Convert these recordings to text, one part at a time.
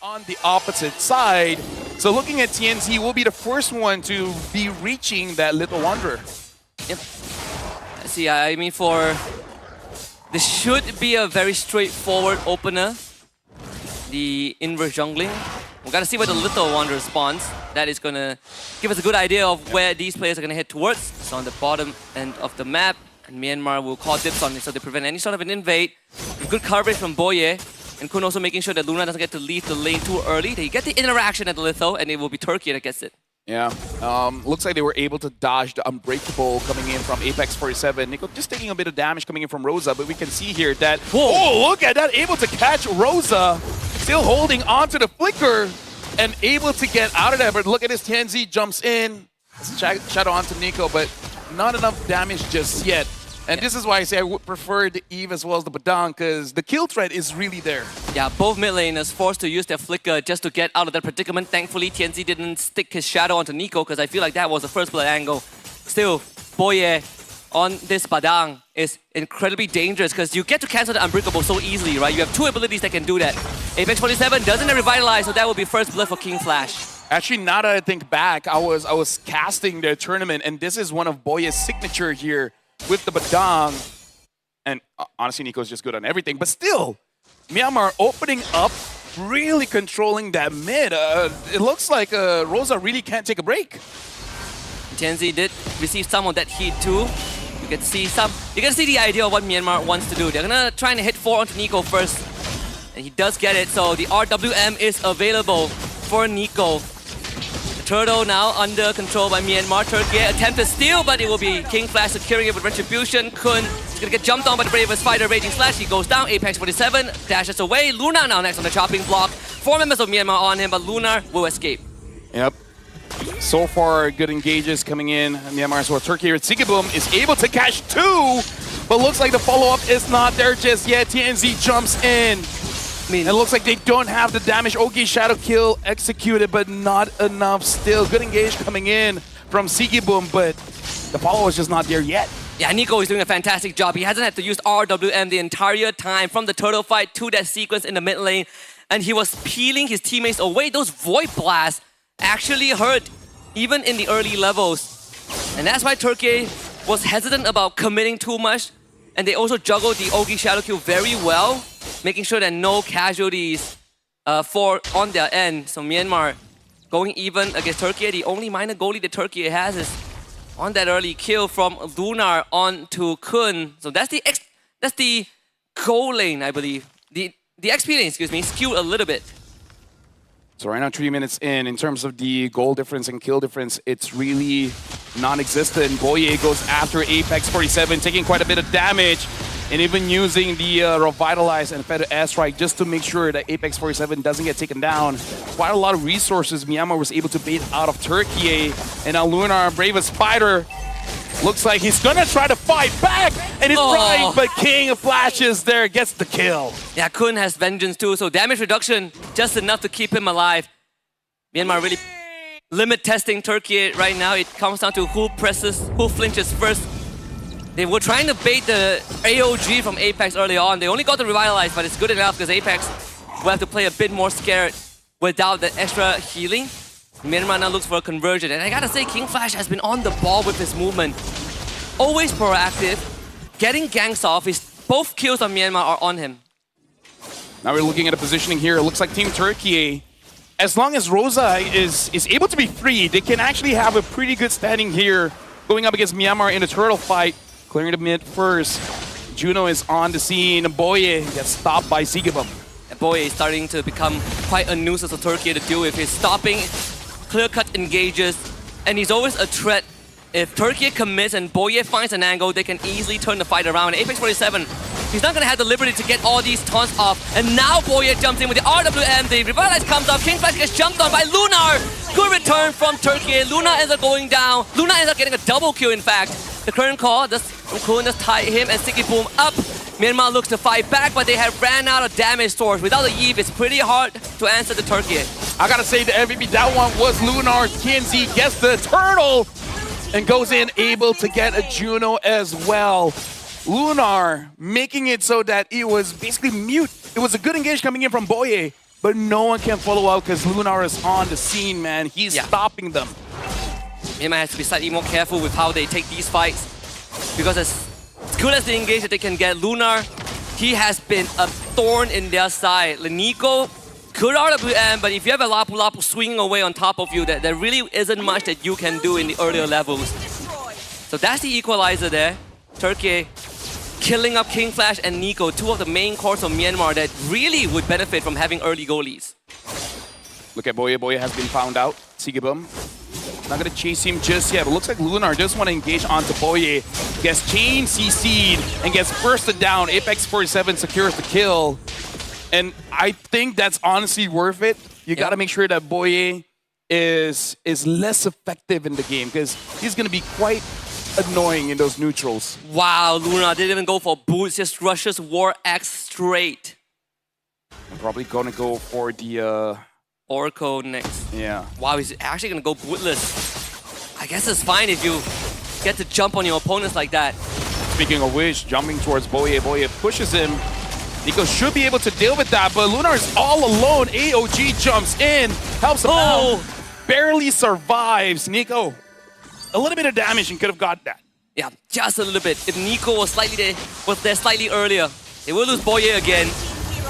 on the opposite side. So looking at TNZ will be the first one to be reaching that Little Wanderer. Yep. See, I mean, this should be a very straightforward opener. The inverse jungling. We gotta see where the Little Wanderer spawns. That is gonna give us a good idea of where these players are gonna head towards. So on the bottom end of the map, and Myanmar will call dips on it so they prevent any sort of an invade. With good coverage from Boye, and Kun also making sure that Luna doesn't get to leave the lane too early. They get the interaction at the Litho, and it will be Turkiye that gets it. Yeah, looks like they were able to dodge the Unbreakable coming in from Apex 47. Nico just taking a bit of damage coming in from Rosa, but we can see here that, oh, look at that, able to catch Rosa, still holding onto the flicker, and able to get out of there. But look at this, TNZ jumps in, shadow onto Nico, but not enough damage just yet. And this is why I say I would prefer the Eve as well as the Badang, because the kill threat is really there. Yeah, both mid laners forced to use their flicker just to get out of that predicament. Thankfully, TNZ didn't stick his shadow onto Nico, because I feel like that was the first blood angle. Still, Boye on this Badang is incredibly dangerous, because you get to cancel the Unbreakable so easily, right? You have two abilities that can do that. Apex 47 doesn't revitalize, so that will be first blood for King Flash. Actually, now that I think back, I was casting their tournament, and this is one of Boye's signature here with the Badang. And honestly, Nico's just good on everything. But still, Myanmar opening up, really controlling that mid. It looks like Rosa really can't take a break. TNZ did receive some of that heat too. You can see the idea of what Myanmar wants to do. They're gonna try and hit 4 onto Nico first. And he does get it, so the RWM is available for Nico. Turtle now under control by Myanmar. Turkiye attempted steal, but it will be King Flash securing it with Retribution. Kun is going to get jumped on by the bravest fighter, Raging Slash. He goes down. Apex 47 dashes away. Luna now next on the chopping block. 4 members of Myanmar on him, but Luna will escape. Yep. So far, good engages coming in. Myanmar as well. Turkiye with Sigiboom is able to catch 2, but looks like the follow-up is not there just yet. TNZ jumps in. It looks like they don't have the damage. Ogi Shadow Kill executed, but not enough still. Good engage coming in from Sigiboom, but the follow is just not there yet. Yeah, Nico is doing a fantastic job. He hasn't had to use RWM the entire time from the turtle fight to that sequence in the mid lane, and he was peeling his teammates away. Those Void Blasts actually hurt even in the early levels. And that's why Turkiye was hesitant about committing too much. And they also juggled the Ogi Shadow Kill very well, making sure that no casualties on their end. So Myanmar going even against Turkiye. The only minor goalie that Turkiye has is on that early kill from Lunar on to Kun. So that's the goal lane, I believe. The XP lane, excuse me, skewed a little bit. So right now, 3 minutes in terms of the goal difference and kill difference, it's really non-existent. Boye goes after Apex 47, taking quite a bit of damage, and even using the Revitalize and Feather Airstrike just to make sure that Apex 47 doesn't get taken down. Quite a lot of resources Myanmar was able to bait out of Turkiye, and now Lunar, bravest fighter, looks like he's gonna try to fight back, and it's right, but King flashes there, gets the kill. Yeah, Kun has Vengeance too, so damage reduction, just enough to keep him alive. Myanmar really limit testing Turkiye right now. It comes down to who flinches first. They were trying to bait the AOG from Apex early on. They only got to Revitalize, but it's good enough because Apex will have to play a bit more scared without the extra healing. Myanmar now looks for a conversion, and I gotta say, King Flash has been on the ball with his movement. Always proactive, getting ganks off. Both kills on Myanmar are on him. Now we're looking at a positioning here. It looks like Team Turkiye, as long as Rosa is able to be free, they can actually have a pretty good standing here going up against Myanmar in a turtle fight. Clearing the mid first. Juno is on the scene. Boye gets stopped by Sigiboom. Boye is starting to become quite a nuisance for Turkiye to deal with. He's stopping clear-cut engages, and he's always a threat. If Turkiye commits and Boye finds an angle, they can easily turn the fight around. Apex 47, he's not going to have the liberty to get all these taunts off. And now Boye jumps in with the RWM. The Revitalize comes up. King Flash gets jumped on by Lunar. Good return from Turkiye. Luna ends up going down. Luna ends up getting a double kill, in fact. The current call, Kun just tie him and Sigiboom up. Myanmar looks to fight back, but they have ran out of damage source. Without the Eve, it's pretty hard to answer the Turkiye. I gotta say the MVP, that one was Lunar. TNZ gets the turtle and goes in able to get a Juno as well. Lunar making it so that it was basically mute. It was a good engage coming in from Boye, but no one can follow out because Lunar is on the scene, man. He's stopping them. Myanmar has to be slightly more careful with how they take these fights, because as good as the engage that they can get, Lunar, he has been a thorn in their side. Nico could RWM, but if you have a Lapu Lapu swinging away on top of you, there really isn't much that you can do in the earlier levels. So that's the equalizer there. Turkiye killing up King Flash and Nico, two of the main cores of Myanmar that really would benefit from having early goalies. Look at Boye. Boye has been found out. Sigibum not going to chase him just yet, but looks like Lunar just want to engage onto Boye. Gets chain CC'd and gets bursted down. Apex 47 secures the kill. And I think that's honestly worth it. You got to make sure that Boye is less effective in the game, because he's going to be quite annoying in those neutrals. Wow, Luna didn't even go for boots, just rushes War Axe straight. I'm probably going to go for the... Oracle next. Yeah. Wow, he's actually going to go bootless. I guess it's fine if you get to jump on your opponents like that. Speaking of which, jumping towards Boye. Boye pushes him. Nico should be able to deal with that, but Lunar is all alone. AOG jumps in, helps him out. Barely survives. Nico, a little bit of damage and could have got that. Yeah, just a little bit. If Nico was there slightly earlier, they will lose Boye again.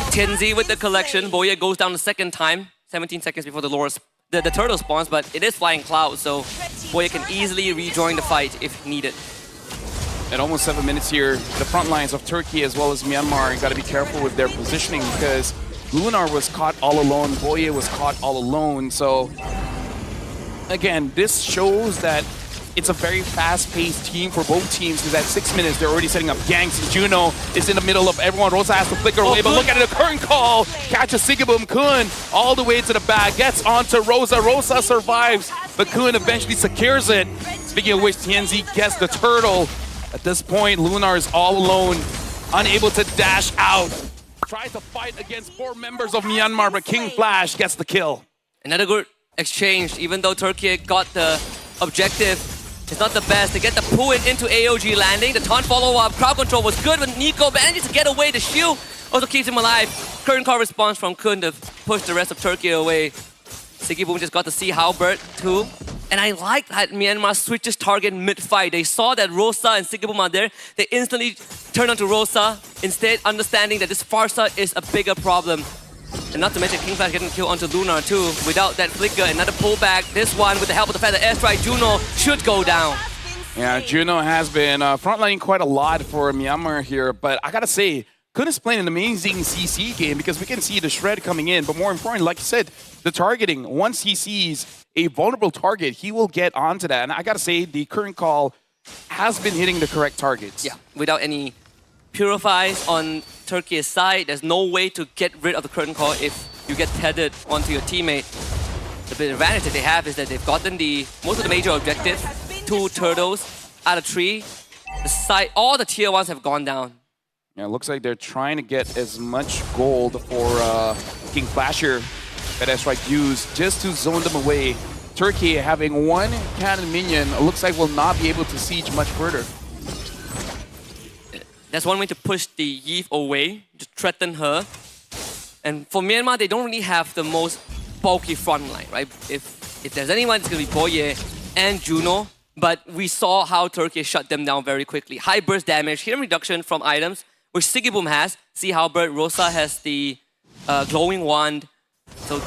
Tianzi with the collection. Boye goes down the second time. 17 seconds before the turtle spawns, but it is Flying Cloud, so Boye can easily rejoin the fight if needed. At almost 7 minutes here, the front lines of Turkey as well as Myanmar got to be careful with their positioning, because Lunar was caught all alone, Boye was caught all alone. So again, this shows that it's a very fast-paced team for both teams, because at 6 minutes they're already setting up ganks. Juno is in the middle of everyone. Rosa has to flicker away, but look at it, a current call. Catches Sigibum. Kun all the way to the back, gets onto Rosa. Rosa survives, but Kun eventually secures it. Speaking of which, Tianzi gets the turtle. At this point, Lunar is all alone, unable to dash out. Tries to fight against 4 members of Myanmar, but King Flash gets the kill. Another good exchange, even though Turkiye got the objective. It's not the best. They get the pull in into AOG landing. The taunt follow-up. Crowd control was good, but Nico manages to get away. The shield also keeps him alive. Current call response from Kun to push the rest of Turkey away. Sigibum just got to see Halbert too. And I like that Myanmar switches target mid-fight. They saw that Rosa and Sigibum are there. They instantly turn onto Rosa, instead understanding that this Farsa is a bigger problem. And not to mention King Flash getting killed onto Lunar too. Without that flicker, another pullback. This one, with the help of the Feather Airstrike, Juno should go down. Yeah, Juno has been frontlining quite a lot for Myanmar here, but I gotta say, Kun is playing an amazing CC game, because we can see the shred coming in, but more important, like you said, the targeting. Once he sees a vulnerable target, he will get onto that. And I gotta say, the current call has been hitting the correct targets. Yeah, without any purifies on Turkey's side, there's no way to get rid of the curtain call if you get tethered onto your teammate. The big advantage that they have is that they've gotten most of the major objectives, 2 turtles out of 3. All the tier 1s have gone down. Yeah, it looks like they're trying to get as much gold for King Flasher that Airstrike used just to zone them away. Turkey having 1 cannon minion, it looks like will not be able to siege much further. That's one way to push the Iesf away, to threaten her. And for Myanmar, they don't really have the most bulky front line, right? If there's anyone, it's going to be Boye and Juno. But we saw how Turkey shut them down very quickly. High burst damage, healing reduction from items, which Sigibum has. See Halbert, Rosa has the glowing wand. So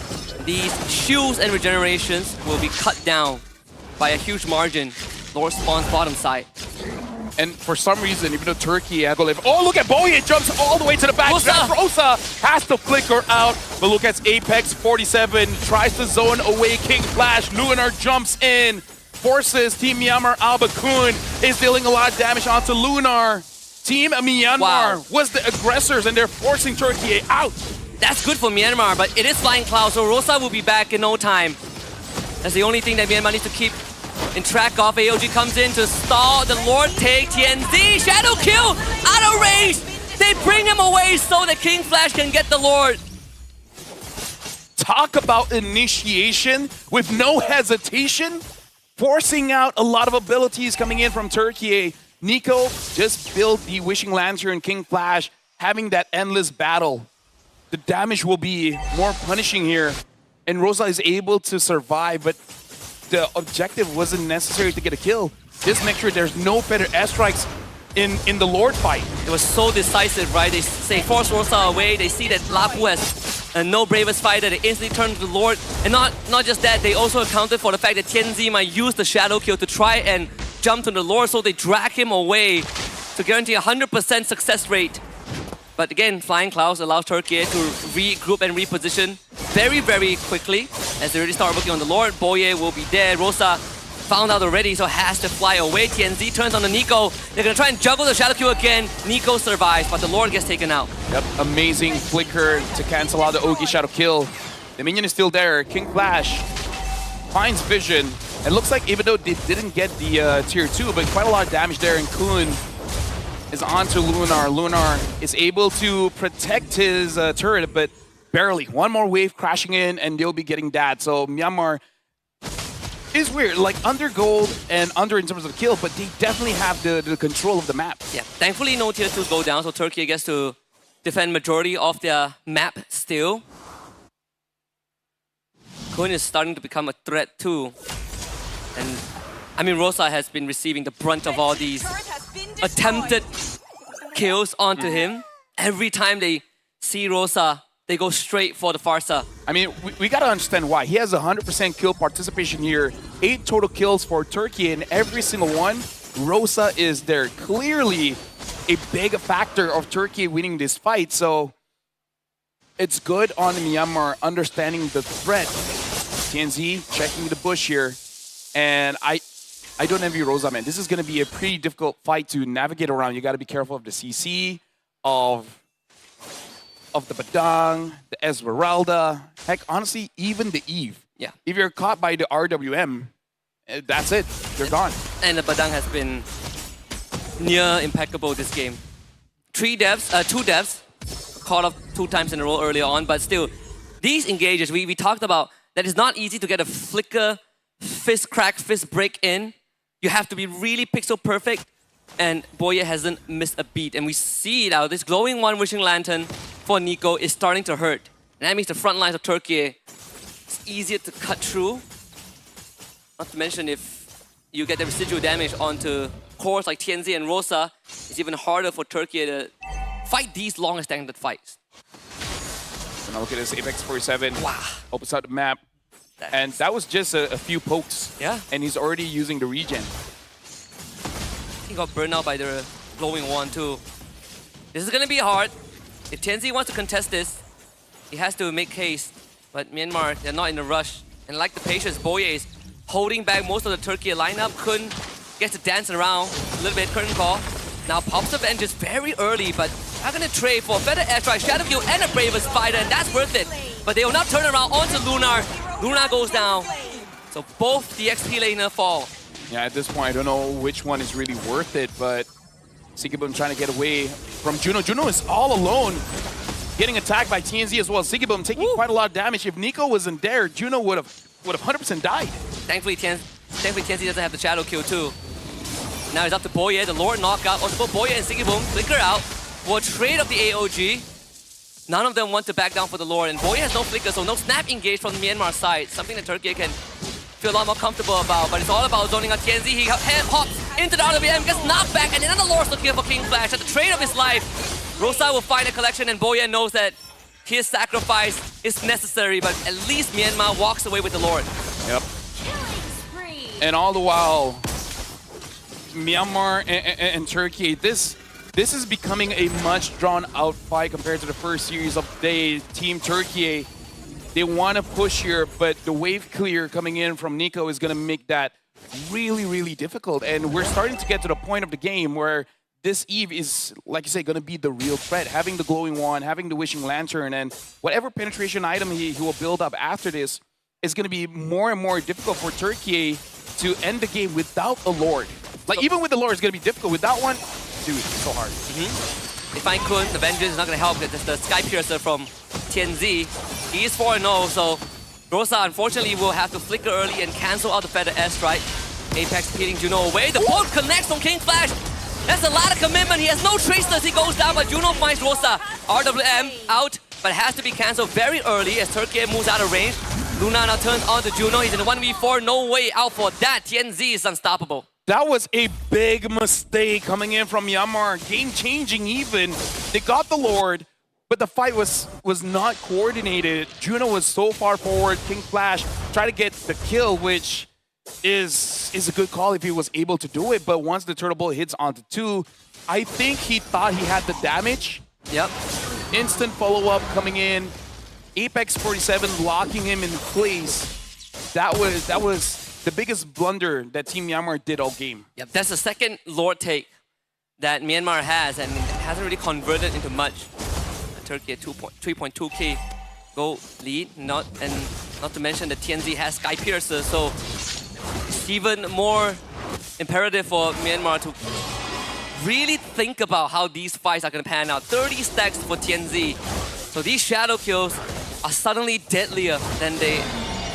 these shields and regenerations will be cut down by a huge margin. Lord spawns bottom side. And for some reason, even though Turkey had to live... Oh, look at Boye! Jumps all the way to the back. Rosa has to flicker out. But look at Apex 47. Tries to zone away King Flash. Lunar jumps in. Forces Team Myanmar. Alba Kun is dealing a lot of damage onto Lunar. Team Myanmar was the aggressors, and they're forcing Turkey out. That's good for Myanmar, but it is Flying Cloud, so Rosa will be back in no time. That's the only thing that Myanmar needs to keep in track of. AOG comes in to stall the Lord take Tianzi. Shadow kill out of range. They bring him away so that King Flash can get the Lord. Talk about initiation with no hesitation. Forcing out a lot of abilities coming in from Turkey. Nico just built the Wishing Lantern, King Flash, having that endless battle. the damage will be more punishing here. And Rosa is able to survive, but the objective wasn't necessary to get a kill. Just make sure there's no better airstrikes in the Lord fight. It was so decisive, right? They force Rosa away. They see that Lapu has no bravest fighter. They instantly turn to the Lord. And not just that, they also accounted for the fact that Tianzi might use the shadow kill to try and jump to the Lord, so they drag him away to guarantee a 100% success rate. But again, Flying Clouds allows Turkiye to regroup and reposition very, very quickly as they already start working on the Lord. Boye will be there. Rosa found out already, so has to fly away. TNZ turns on the Nico. They're gonna try and juggle the shadow kill again. Nico survives, but the Lord gets taken out. Yep, amazing flicker to cancel out the Ogi shadow kill. The minion is still there. King Flash finds vision. It looks like even though they didn't get the tier 2, but quite a lot of damage there, and Kun is onto Lunar. Lunar is able to protect his turret, but barely. One more wave crashing in, and they'll be getting that. So Myanmar is weird, like under gold and under in terms of kill, but they definitely have the control of the map. Yeah, thankfully no tier 2s go down, so Turkey gets to defend majority of their map still. Kun is starting to become a threat too. And I mean, Rosa has been receiving the brunt of all these attempted kills onto him. Every time they see Rosa, they go straight for the Farsa. I mean, we gotta understand why. He has 100% kill participation here. 8 total kills for Turkey, and every single one, Rosa is there. Clearly a big factor of Turkey winning this fight, so it's good on Myanmar understanding the threat. TNZ checking the bush here, and I don't envy Rosa, man. This is gonna be a pretty difficult fight to navigate around. You gotta be careful of the CC, of the Badang, the Esmeralda, heck, honestly, even the Eve. Yeah. If you're caught by the RWM, that's it. You're gone. And the Badang has been near impeccable this game. 2 devs, caught up 2 times in a row earlier on, but still, these engages, we talked about that it's not easy to get a flicker, fist crack, fist break in. You have to be really pixel perfect, and Boye hasn't missed a beat. And we see now this glowing one wishing lantern for Nico is starting to hurt. And that means the front lines of Turkey is easier to cut through. Not to mention if you get the residual damage onto cores like TNZ and Rosa, it's even harder for Turkey to fight these long extended fights. So now look at this, Apex 47. Wow. Opens out the map. And that was just a few pokes. Yeah. And he's already using the regen. He got burned out by the glowing one too. This is gonna be hard. If TNZ wants to contest this, he has to make haste. But Myanmar, they're not in a rush. And like the patience, Boye is holding back most of the Turkey lineup. Kun gets to dance around a little bit, curtain call. Now pops up and just very early, but not gonna trade for a better airstrike, shadow kill, and a bravest fighter, and that's worth it. But they will not turn around onto Lunar. Lunar goes down. So both the XP laner fall. Yeah, at this point, I don't know which one is really worth it, but Sigibum trying to get away from Juno. Juno is all alone, getting attacked by TNZ as well. Sigibum taking quite a lot of damage. If Nico wasn't there, Juno would have 100% died. Thankfully, TNZ doesn't have the shadow kill too. Now it's up to Boye, the Lord knockout. Also both Boye and Sigibum flicker out for a trade of the AOG. None of them want to back down for the Lord, and Boye has no flicker, so no snap engage from the Myanmar side. Something that Turkey can feel a lot more comfortable about, but it's all about zoning out TNZ. He hops into the RWM, gets knocked back, and then the Lord's looking for King Flash at the trade of his life. Rosa will find a collection, and Boye knows that his sacrifice is necessary, but at least Myanmar walks away with the Lord. Yep. And all the while, Myanmar and Turkey, this is becoming a much drawn-out fight compared to the first series of the Team Turkey. They want to push here, but the wave clear coming in from Nico is going to make that really, really difficult. And we're starting to get to the point of the game where this Eve is, like you say, going to be the real threat. Having the glowing wand, having the wishing lantern, and whatever penetration item he will build up after this is going to be more and more difficult for Turkey to end the game without a Lord. Like, even with the Lord, it's going to be difficult. Without one, dude, it's so hard. They find Kun, the Vengeance is not going to help. It's the Sky Piercer from TNZ. He is 4-0, so Rosa unfortunately will have to flicker early and cancel out the Feather Airstrike. Apex hitting Juno away. The bolt connects on King Flash. That's a lot of commitment. He has no tracers. He goes down, but Juno finds Rosa. RWM out. but it has to be cancelled very early as Turkiye moves out of range. Luna now turns on to Juno. He's in a 1v4. No way out for that. TNZ is unstoppable. That was a big mistake coming in from Myanmar. Game-changing even. They got the Lord, but the fight was not coordinated. Juno was so far forward. King Flash tried to get the kill, which is a good call if he was able to do it. But once the Turtle Bullet hits onto 2, I think he thought he had the damage. Yep. Instant follow-up coming in. Apex 47 locking him in place. That was the biggest blunder that Team Myanmar did all game. Yep, that's the second Lord take that Myanmar has, and it hasn't really converted into much. Turkey 3.2k goal lead, not to mention that TNZ has Sky Piercer, so it's even more imperative for Myanmar to really think about how these fights are going to pan out. 30 stacks for TNZ, so these shadow kills are suddenly deadlier than they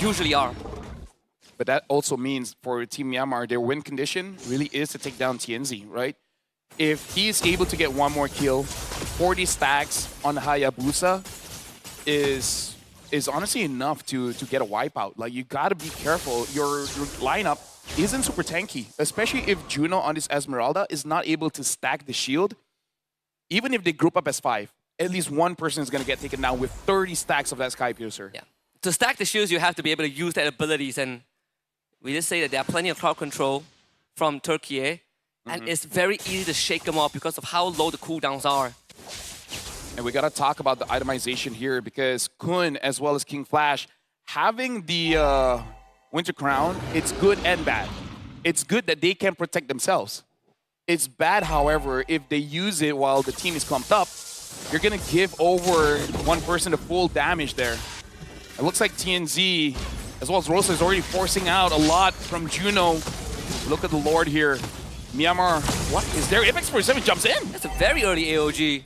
usually are. But that also means for Team Myanmar, their win condition really is to take down TNZ, right? If he's able to get one more kill, 40 stacks on Hayabusa is honestly enough to get a wipeout. Like, you gotta be careful. Your lineup isn't super tanky, especially if Juno on this Esmeralda is not able to stack the shield. Even if they group up as 5, at least one person is gonna get taken down with 30 stacks of that Sky Piercer. Yeah. To stack the shields, you have to be able to use their abilities, and we just say that there are plenty of crowd control from Turkiye, and it's very easy to shake them off because of how low the cooldowns are. And we gotta talk about the itemization here because Kun as well as King Flash having the Winter Crown, it's good and bad. It's good that they can protect themselves. It's bad, however, if they use it while the team is clumped up, you're gonna give over one person the full damage there. It looks like TNZ as well as Rosa is already forcing out a lot from Juno. Look at the Lord here. Myanmar, what is there? Apex 47 jumps in. That's a very early AOG.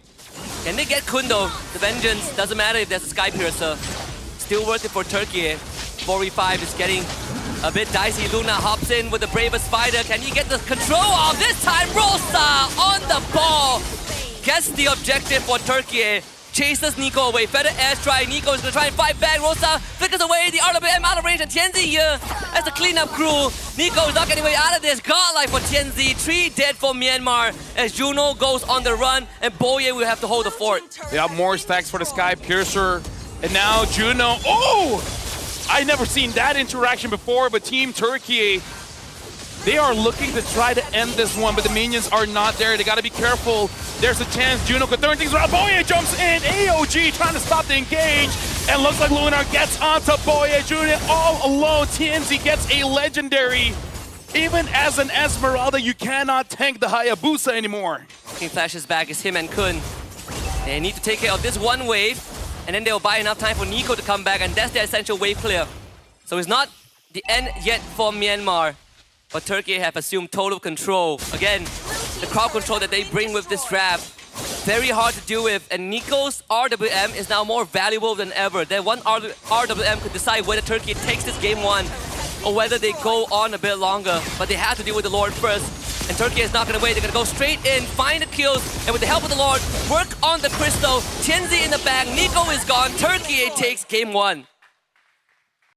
Can they get Kun though? The Vengeance, doesn't matter if there's a Sky Piercer. Still worth it for Turkey. 4v5 is getting a bit dicey. Luna hops in with the bravest fighter. Can he get the control off? This time Rosa on the ball. Gets the objective for Turkey. Chases Nico away. Feather airstrike. Nico is going to try and fight back. Rosa flickers away. The RWM out of range. And TNZ here as the cleanup crew. Nico is not getting away out of this. Godlike for TNZ. 3 dead for Myanmar as Juno goes on the run. And Boye will have to hold the fort. They have more stacks for the Sky Piercer. And now Juno. Oh! I never seen that interaction before, but Team Turkey, they are looking to try to end this one, but the minions are not there. They got to be careful. There's a chance Juno could turn things around. Boye jumps in. AOG trying to stop the engage. And looks like Lunar gets onto Boye. Juno all alone. TNZ gets a legendary. Even as an Esmeralda, you cannot tank the Hayabusa anymore. King Flash's back is him and Kun. They need to take care of this one wave, and then they'll buy enough time for Nico to come back, and that's the essential wave clear. So it's not the end yet for Myanmar, but Turkey have assumed total control. Again, the crowd control that they bring with this draft, very hard to deal with, and Nico's RWM is now more valuable than ever. That one RWM could decide whether Turkey takes this game 1 or whether they go on a bit longer, but they have to deal with the Lord first. And Turkey is not going to wait. They're going to go straight in, find the kills, and with the help of the Lord, work on the crystal. TNZ in the back, Nico is gone. Turkey takes game 1.